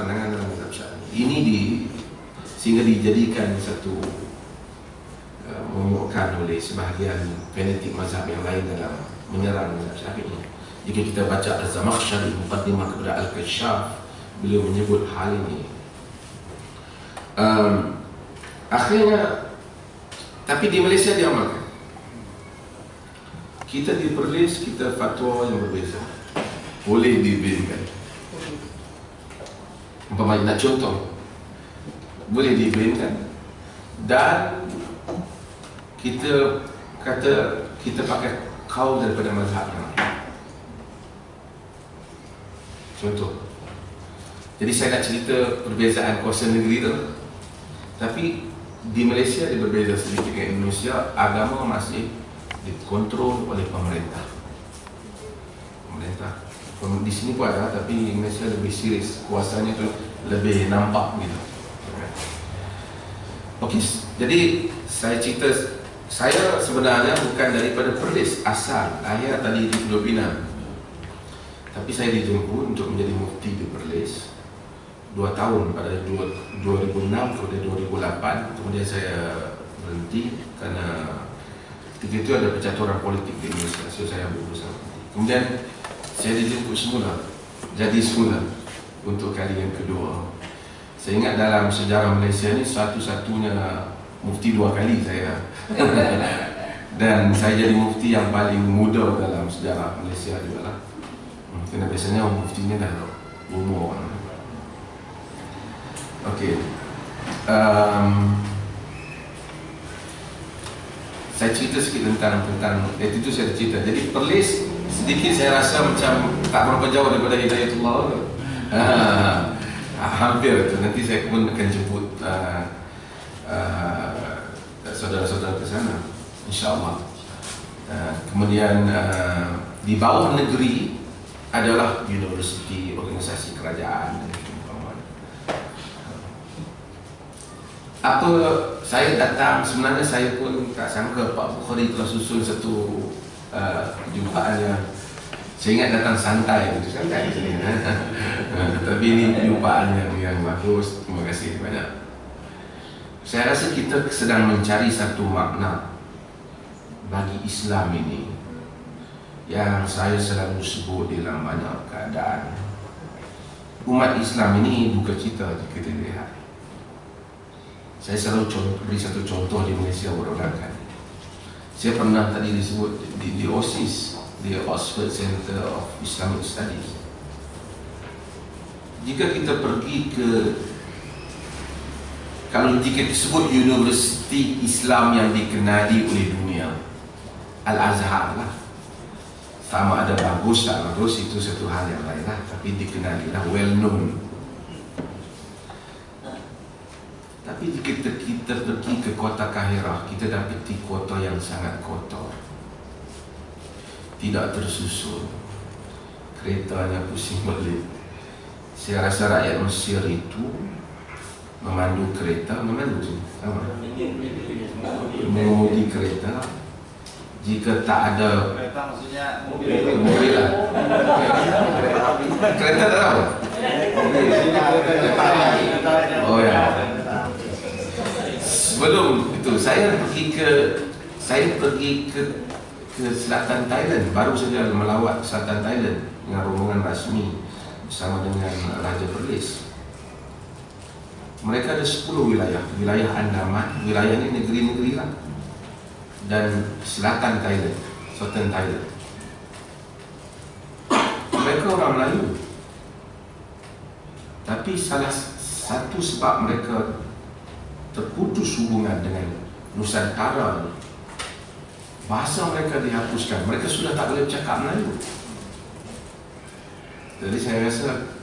pandangan dalam mazhab Syafi'i. Ini sehingga dijadikan satu menyokkan oleh sebahagian fanatik mazhab yang lain dalam menyerang mazhab Syafi'i. Jika kita baca Az-Zamakhsyari Muqaddimah kepada Al-Kashaf, beliau menyebut hal ini. Akhirnya, tapi di Malaysia diamalkan. Kita di Perlis, kita fatwa yang berbeza, boleh dibenarkan. Umpamanya nak contoh, boleh dibenarkan. Dan kita kata kita pakai kaul daripada mazhab yang lain. Contoh, jadi saya nak cerita perbezaan kuasa negeri tu. Tapi di Malaysia dia berbeza sedikit dengan Indonesia. Agama masih dikontrol oleh pemerintah. Di sini pun ada, tapi di Malaysia lebih serius, kuasanya tu lebih nampak gitu. Okey, jadi saya cerita, saya sebenarnya bukan daripada Perlis asal, ayah tadi di Pulau Pinang. Tapi saya dijemput untuk menjadi mufti di Perlis 2 tahun pada 2006 kepada 2008. Kemudian saya berhenti kerana ketika itu ada percaturan politik di Indonesia, so saya berusaha. Kemudian saya dijemput semula, jadi semula untuk kali yang kedua. Saya ingat dalam sejarah Malaysia ni satu-satunya mufti 2 kali saya. Dan saya jadi mufti yang paling muda dalam sejarah Malaysia juga lah. Kerana biasanya mufti ni dah umur. Okey. Saya cerita sikit tentang itu saya cerita. Jadi Perlis sedikit saya rasa macam tak berapa jauh daripada Hidayatullah. Hampir tu. Nanti saya pun akan jemput saudara-saudara ke sana, insya-Allah. Kemudian di bawah negeri adalah universiti, organisasi kerajaan. Apa saya datang, sebenarnya saya pun tak sangka Pak Bukhari telah susun satu jumpaan yang saya ingat datang santai, santai di sini. Tapi ini jumpaan yang bagus. Terima kasih banyak. Saya rasa kita sedang mencari satu makna bagi Islam ini yang saya selalu sebut dalam banyak keadaan. Umat Islam ini duka cita jika kita lihat. Saya selalu beri satu contoh di Malaysia berodakan. Saya pernah tadi disebut di OSIS, di Oxford Center of Islamic Studies. Jika kita pergi ke, kalau jika disebut universiti Islam yang dikenali oleh dunia, Al-Azhar lah. Sama ada bagus tak bagus, itu satu hal yang lain lah. Tapi dikenali lah, well known. Tapi jika kita pergi ke kota Kahirah, kita dapati kota yang sangat kotor, tidak tersusun, keretanya pusing balik. Saya rasa rakyat Mesir itu memandu kereta, mengemudi kereta. Jika tak ada kereta, maksudnya mobil lah. Kereta tak tahu? Oh ya. Sebelum itu saya pergi ke selatan Thailand, baru saja melawat selatan Thailand dengan rombongan rasmi bersama dengan Raja Perlis. Mereka ada 10 wilayah Andaman, wilayah ini negeri-negeri lah, dan selatan Thailand, Southern Thailand. Mereka orang Melayu, tapi salah satu sebab mereka terputus hubungan dengan Nusantara, bahasa mereka dihapuskan. Mereka sudah tak boleh bercakap Melayu. Jadi saya rasa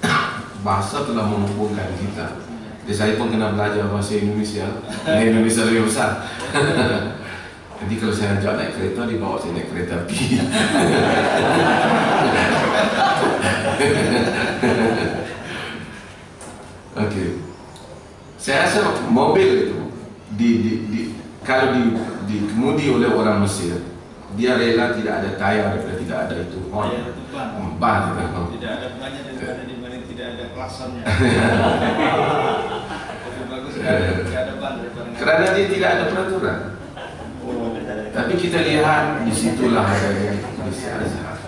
bahasa telah menghubungkan kita. Jadi saya pun kena belajar bahasa Indonesia. Indonesia lebih besar. Nanti kalau saya ajak naik kereta, dibawa saya naik kereta api. Okey. Saya rasa mobil itu kalau dikemudi oleh orang Mesir, dia rela tidak ada tayar daripada tidak ada itu ban. Tidak ada banyak daripada di mana tidak ada ada klaksonnya. Lebih bagus ke depan daripada Kerana dia tidak ada peraturan. Tapi kita lihat di situlah adanya Universiti Azhar.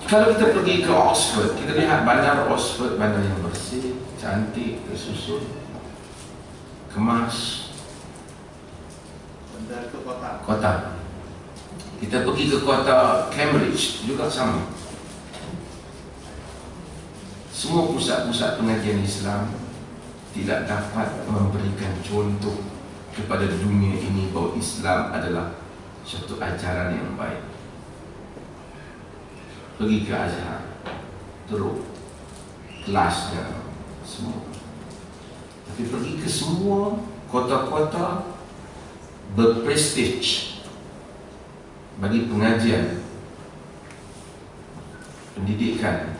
Kalau kita pergi ke Oxford, kita lihat bandar Oxford, bandar yang bersih, cantik, tersusun, kemas. bandar ke kota. Kota. Kita pergi ke kota Cambridge juga sama. Semua pusat-pusat pengajian Islam tidak dapat memberikan contoh kepada dunia ini bahawa Islam adalah satu ajaran yang baik. Pergi ke Azhar, teruk kelasnya semua. Tapi pergi ke semua kota-kota berprestige bagi pengajian pendidikan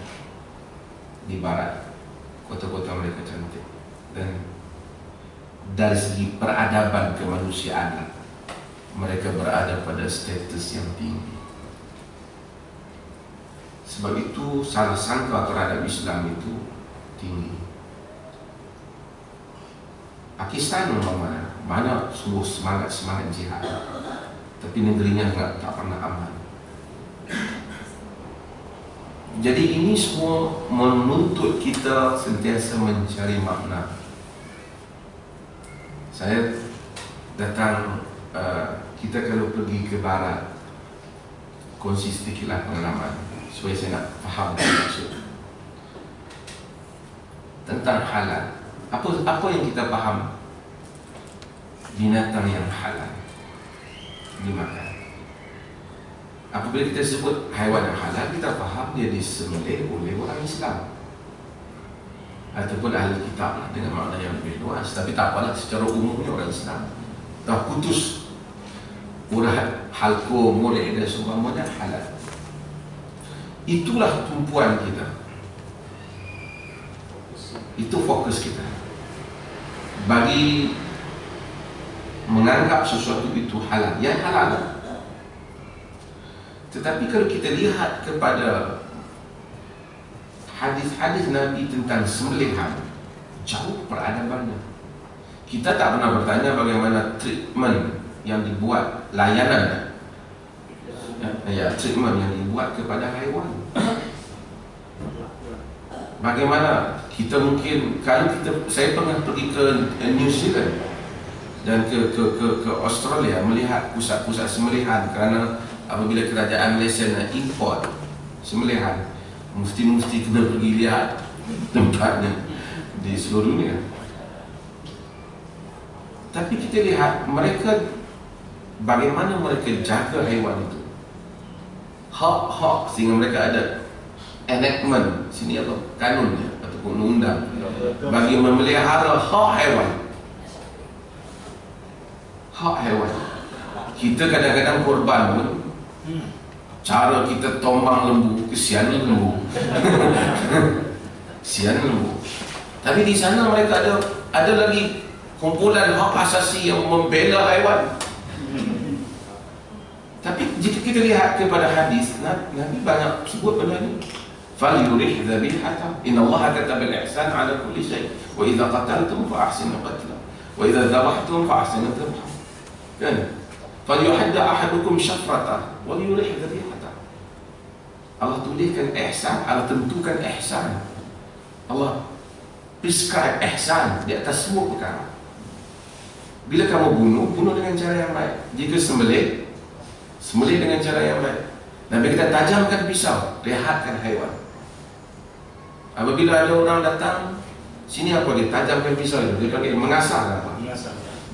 di barat, kota-kota mereka cantik. Dan dari segi peradaban kemanusiaan, mereka berada pada status yang tinggi. Sebab itu salah sangka terhadap Islam itu tinggi. Pakistan mana sungguh semangat jihad, tapi negerinya tak pernah aman. Jadi ini semua menuntut kita sentiasa mencari makna. Saya datang, kita kalau pergi ke barat, kongsi sedikitlah pengalaman supaya saya nak faham maksud tentang halal. Apa yang kita faham? Binatang yang halal dimakan. Apabila kita sebut haiwan yang halal, kita faham dia disembelih oleh orang Islam ataupun ahli kitab lah, dengan makna yang lebih luas. Tapi tak apalah, secara umumnya orang Islam dah putus urat, halkum, molek dan seumpamanya halal. Itulah tumpuan kita, itu fokus kita bagi menganggap sesuatu itu halal, yang halal. Tetapi kalau kita lihat kepada hadis-hadis Nabi tentang sembelihan, jauh peradabannya. Kita tak pernah bertanya bagaimana treatment yang dibuat, layanan treatment yang dibuat kepada haiwan. Bagaimana kita mungkin, kalau saya pernah pergi ke New Zealand dan ke Australia melihat pusat-pusat sembelihan, kerana apabila kerajaan Malaysia nak import sembelihan, mesti kena pergi lihat tempatnya di seluruh dunia. Tapi kita lihat mereka, bagaimana mereka jaga haiwan itu, hak sehingga mereka ada enactment, sini apa, kanunnya ataupun undang bagi memelihara hak haiwan. Hak haiwan. Kita kadang-kadang korban pun, cara kita tombang lembu, kesian lembu. Kesian lembu. Tapi di sana mereka ada lagi kumpulan hak asasi yang membela haiwan. Tapi jika kita lihat kepada hadis, Nabi banyak sebut benda ni. Falyurih dhabihata, innallaha kataba al-ihsan ala kulli shay, wa idza qataltum fa ahsinu qatla, wa idza dhabhtum fa ahsinu dhabha. Kan? Falyuhadda ahadukum syafrata wa yurih dhabihata. Allah tuliskan ihsan, Allah tentukan ihsan. Allah prescribe ihsan di atas semua perkara. Bila kamu bunuh dengan cara yang baik. Jika sembelih dengan cara yang baik. Nabi kita tajamkan pisau, rehatkan haiwan. Apabila ada orang datang, sini apa dia tajamkan pisau itu, dia panggil mengasah apa?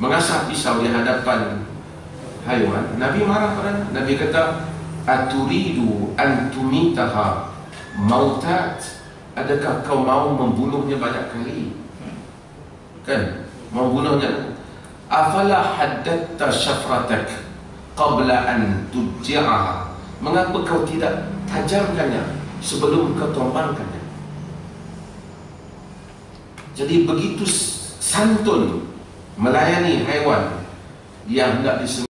Mengasah pisau di hadapan haiwan. Nabi marah pada Nabi kata, aturidu an tumitaha mautat, adakah kau mau membunuhnya banyak kali? Kan? Membunuhnya. Afala haddatta syafratak qabla an tujjaha, mengapa kau tidak tajamkannya sebelum kau tombangkannya? Jadi begitu santun melayani haiwan yang hendak disembelih.